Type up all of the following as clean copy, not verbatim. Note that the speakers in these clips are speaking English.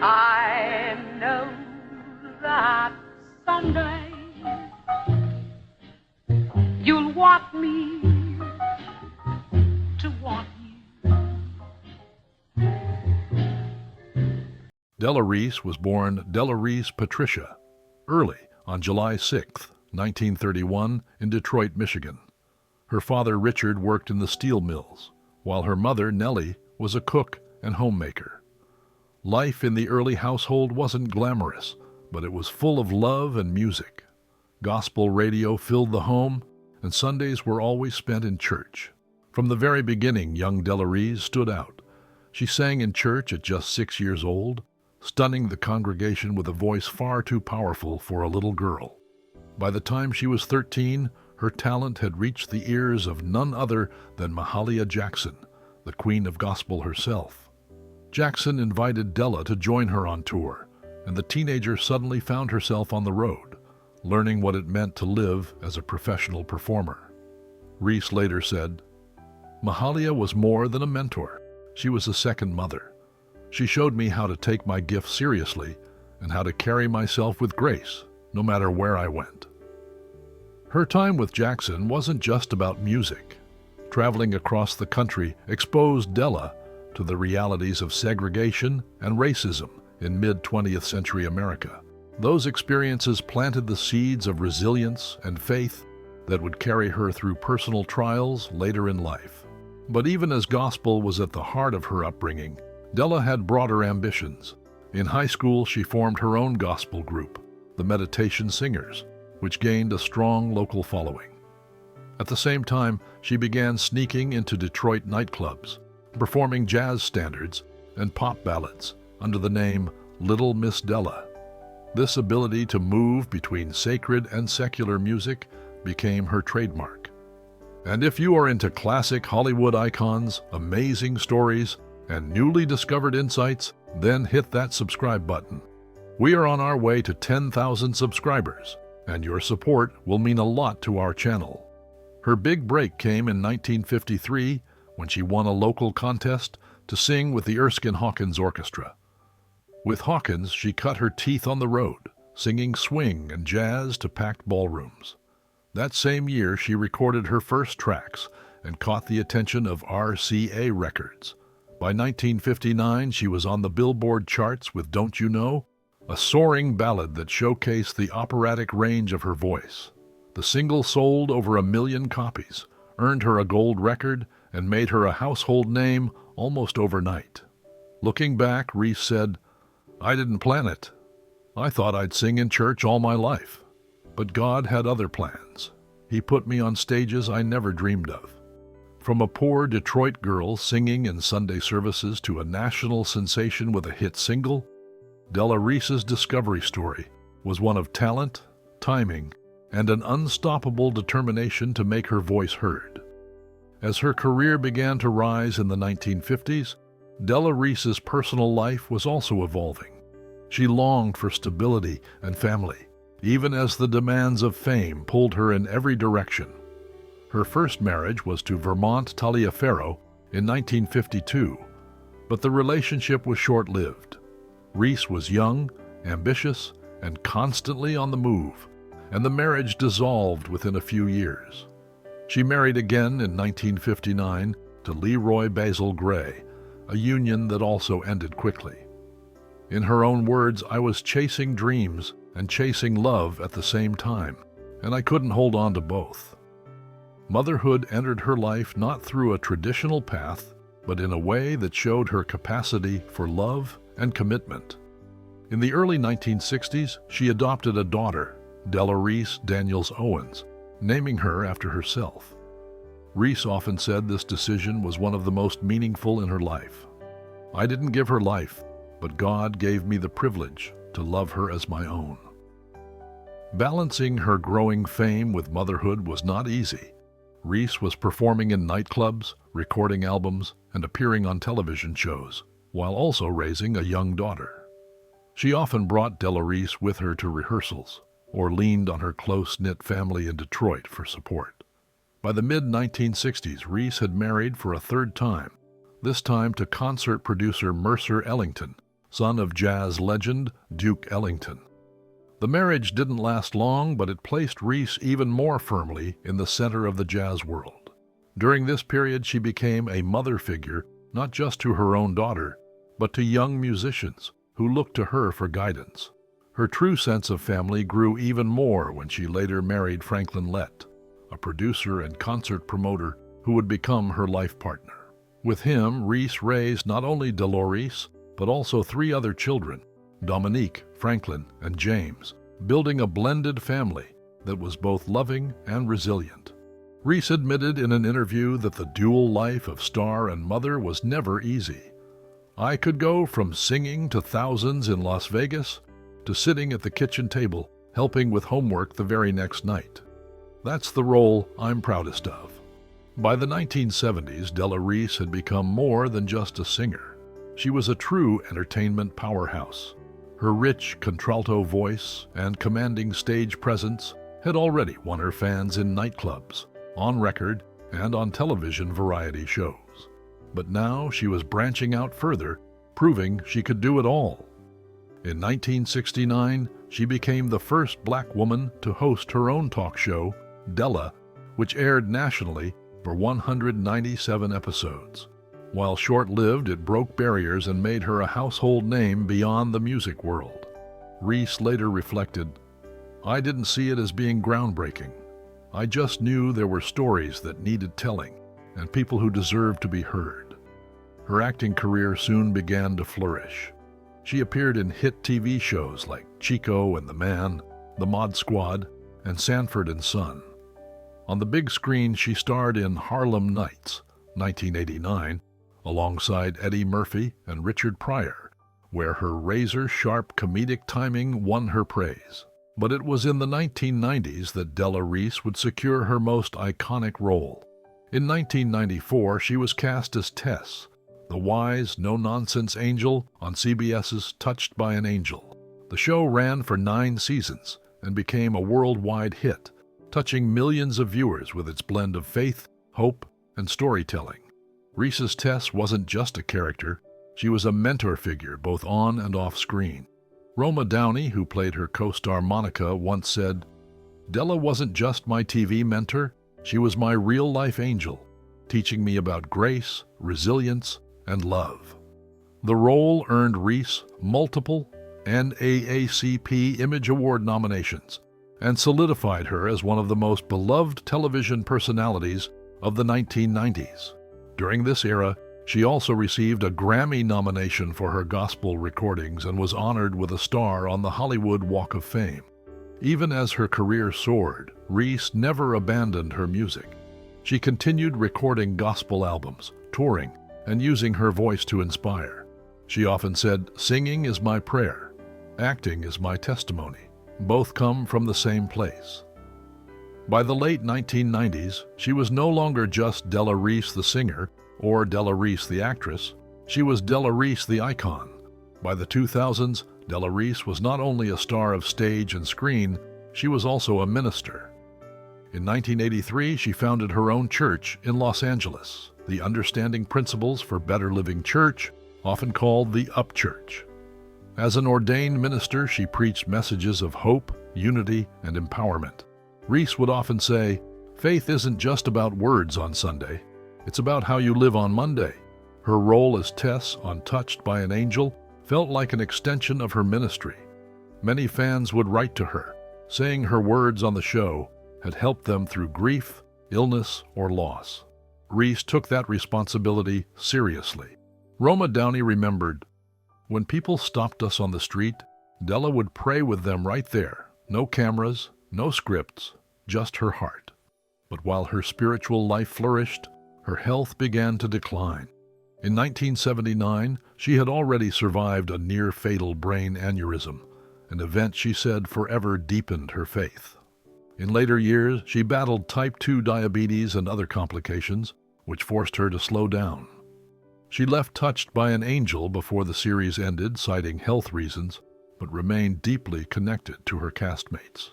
I know that someday you'll want me to want you. Della Reese was born Della Reese Patricia early on July 6, 1931, in Detroit, Michigan. Her father, Richard, worked in the steel mills, while her mother, Nellie, was a cook and homemaker. Life in the early household wasn't glamorous, but it was full of love and music. Gospel radio filled the home, and Sundays were always spent in church. From the very beginning, young Della Reese stood out. She sang in church at just 6 years old, stunning the congregation with a voice far too powerful for a little girl. By the time she was 13, her talent had reached the ears of none other than Mahalia Jackson, the queen of gospel herself. Jackson invited Della to join her on tour, and the teenager suddenly found herself on the road, learning what it meant to live as a professional performer. Reese later said, "Mahalia was more than a mentor. She was a second mother. She showed me how to take my gift seriously and how to carry myself with grace, no matter where I went." Her time with Jackson wasn't just about music. Traveling across the country exposed Della to the realities of segregation and racism in mid-20th century America. Those experiences planted the seeds of resilience and faith that would carry her through personal trials later in life. But even as gospel was at the heart of her upbringing, Della had broader ambitions. In high school, she formed her own gospel group, the Meditation Singers, which gained a strong local following. At the same time, she began sneaking into Detroit nightclubs, performing jazz standards and pop ballads under the name Little Miss Della. This ability to move between sacred and secular music became her trademark. And if you are into classic Hollywood icons, amazing stories, and newly discovered insights, then hit that subscribe button. We are on our way to 10,000 subscribers, and your support will mean a lot to our channel. Her big break came in 1953 when she won a local contest to sing with the Erskine Hawkins Orchestra. With Hawkins, she cut her teeth on the road, singing swing and jazz to packed ballrooms. That same year, she recorded her first tracks and caught the attention of RCA Records. By 1959, she was on the Billboard charts with Don't You Know, a soaring ballad that showcased the operatic range of her voice. The single sold over 1 million copies, earned her a gold record, and made her a household name almost overnight. Looking back, Reese said, "I didn't plan it. I thought I'd sing in church all my life. But God had other plans. He put me on stages I never dreamed of." From a poor Detroit girl singing in Sunday services to a national sensation with a hit single, Della Reese's discovery story was one of talent, timing, and an unstoppable determination to make her voice heard. As her career began to rise in the 1950s, Della Reese's personal life was also evolving. She longed for stability and family, even as the demands of fame pulled her in every direction. Her first marriage was to Vermont Taliaferro in 1952, but the relationship was short-lived. Reese was young, ambitious, and constantly on the move, and the marriage dissolved within a few years. She married again in 1959 to Leroy Basil Gray, a union that also ended quickly. In her own words, "I was chasing dreams and chasing love at the same time, and I couldn't hold on to both." Motherhood entered her life not through a traditional path, but in a way that showed her capacity for love and commitment. In the early 1960s, she adopted a daughter, Della Reese Daniels Owens, naming her after herself. Reese often said this decision was one of the most meaningful in her life. "I didn't give her life, but God gave me the privilege to love her as my own." Balancing her growing fame with motherhood was not easy. Reese was performing in nightclubs, recording albums, and appearing on television shows, while also raising a young daughter. She often brought Della Reese with her to rehearsals, or leaned on her close-knit family in Detroit for support. By the mid-1960s, Reese had married for a third time, this time to concert producer Mercer Ellington, son of jazz legend Duke Ellington. The marriage didn't last long, but it placed Reese even more firmly in the center of the jazz world. During this period, she became a mother figure not just to her own daughter, but to young musicians who looked to her for guidance. Her true sense of family grew even more when she later married Franklin Lett, a producer and concert promoter who would become her life partner. With him, Reese raised not only Dolores, but also 3 other children, Dominique, Franklin, and James, building a blended family that was both loving and resilient. Reese admitted in an interview that the dual life of star and mother was never easy. "I could go from singing to thousands in Las Vegas to sitting at the kitchen table helping with homework the very next night. That's the role I'm proudest of." By the 1970s, Della Reese had become more than just a singer. She was a true entertainment powerhouse. Her rich contralto voice and commanding stage presence had already won her fans in nightclubs, on record, and on television variety shows. But now she was branching out further, proving she could do it all. In 1969, she became the first black woman to host her own talk show, Della, which aired nationally for 197 episodes. While short-lived, it broke barriers and made her a household name beyond the music world. Reese later reflected, "I didn't see it as being groundbreaking. I just knew there were stories that needed telling and people who deserved to be heard." Her acting career soon began to flourish. She appeared in hit TV shows like Chico and the Man, The Mod Squad, and Sanford and Son. On the big screen, she starred in Harlem Nights, 1989, alongside Eddie Murphy and Richard Pryor, where her razor-sharp comedic timing won her praise. But it was in the 1990s that Della Reese would secure her most iconic role. In 1994, she was cast as Tess, the wise, no-nonsense angel on CBS's Touched by an Angel. The show ran for 9 seasons and became a worldwide hit, touching millions of viewers with its blend of faith, hope, and storytelling. Reese's Tess wasn't just a character, she was a mentor figure both on and off screen. Roma Downey, who played her co-star Monica, once said, "Della wasn't just my TV mentor, she was my real-life angel, teaching me about grace, resilience, and love." The role earned Reese multiple NAACP Image Award nominations and solidified her as one of the most beloved television personalities of the 1990s. During this era, she also received a Grammy nomination for her gospel recordings and was honored with a star on the Hollywood Walk of Fame. Even as her career soared, Reese never abandoned her music. She continued recording gospel albums, touring, and using her voice to inspire. She often said, "Singing is my prayer. Acting is my testimony. Both come from the same place." By the late 1990s, she was no longer just Della Reese the singer or Della Reese the actress. She was Della Reese the icon. By the 2000s, Della Reese was not only a star of stage and screen, she was also a minister. In 1983, she founded her own church in Los Angeles, the Understanding Principles for Better Living Church, often called the Up Church. As an ordained minister, she preached messages of hope, unity, and empowerment. Reese would often say, "Faith isn't just about words on Sunday. It's about how you live on Monday." Her role as Tess on Touched by an Angel felt like an extension of her ministry. Many fans would write to her, saying her words on the show had helped them through grief, illness, or loss. Reese took that responsibility seriously. Roma Downey remembered, "When people stopped us on the street, Della would pray with them right there. No cameras, no scripts, just her heart." But while her spiritual life flourished, her health began to decline. In 1979, she had already survived a near-fatal brain aneurysm, an event she said forever deepened her faith. In later years, she battled type 2 diabetes and other complications, which forced her to slow down. She left Touched by an Angel before the series ended, citing health reasons, but remained deeply connected to her castmates.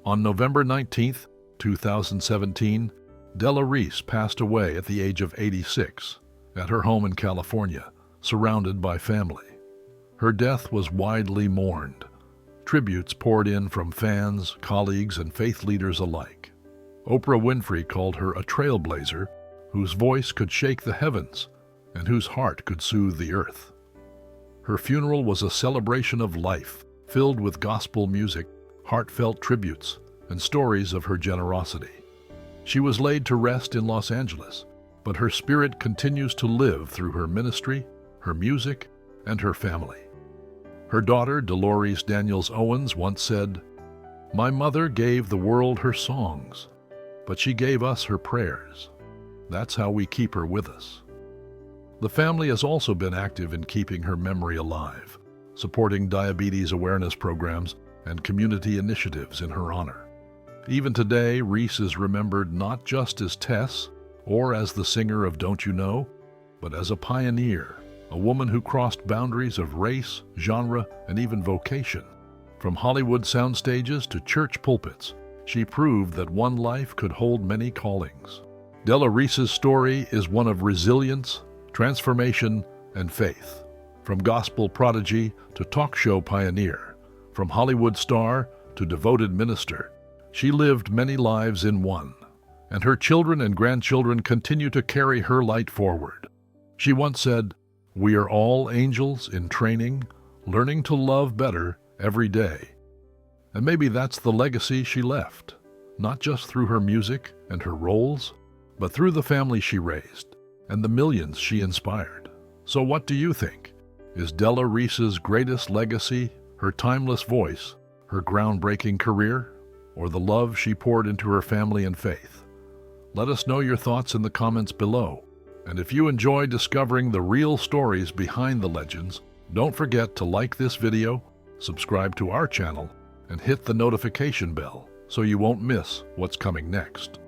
On November 19, 2017, Della Reese passed away at the age of 86 at her home in California, surrounded by family. Her death was widely mourned. Tributes poured in from fans, colleagues, and faith leaders alike. Oprah Winfrey called her a trailblazer whose voice could shake the heavens and whose heart could soothe the earth. Her funeral was a celebration of life, filled with gospel music, heartfelt tributes, and stories of her generosity. She was laid to rest in Los Angeles, but her spirit continues to live through her ministry, her music, and her family. Her daughter, Dolores Daniels Owens, once said, "My mother gave the world her songs, but she gave us her prayers. That's how we keep her with us." The family has also been active in keeping her memory alive, supporting diabetes awareness programs and community initiatives in her honor. Even today, Reese is remembered not just as Tess or as the singer of Don't You Know, but as a pioneer, a woman who crossed boundaries of race, genre, and even vocation. From Hollywood sound stages to church pulpits, she proved that one life could hold many callings. Della Reese's story is one of resilience, transformation, and faith. From gospel prodigy to talk show pioneer, from Hollywood star to devoted minister, she lived many lives in one, and her children and grandchildren continue to carry her light forward. She once said, "We are all angels in training, learning to love better every day." And maybe that's the legacy she left, not just through her music and her roles, but through the family she raised and the millions she inspired. So what do you think? Is Della Reese's greatest legacy her timeless voice, her groundbreaking career, or the love she poured into her family and faith? Let us know your thoughts in the comments below. And if you enjoy discovering the real stories behind the legends, don't forget to like this video, subscribe to our channel, and hit the notification bell so you won't miss what's coming next.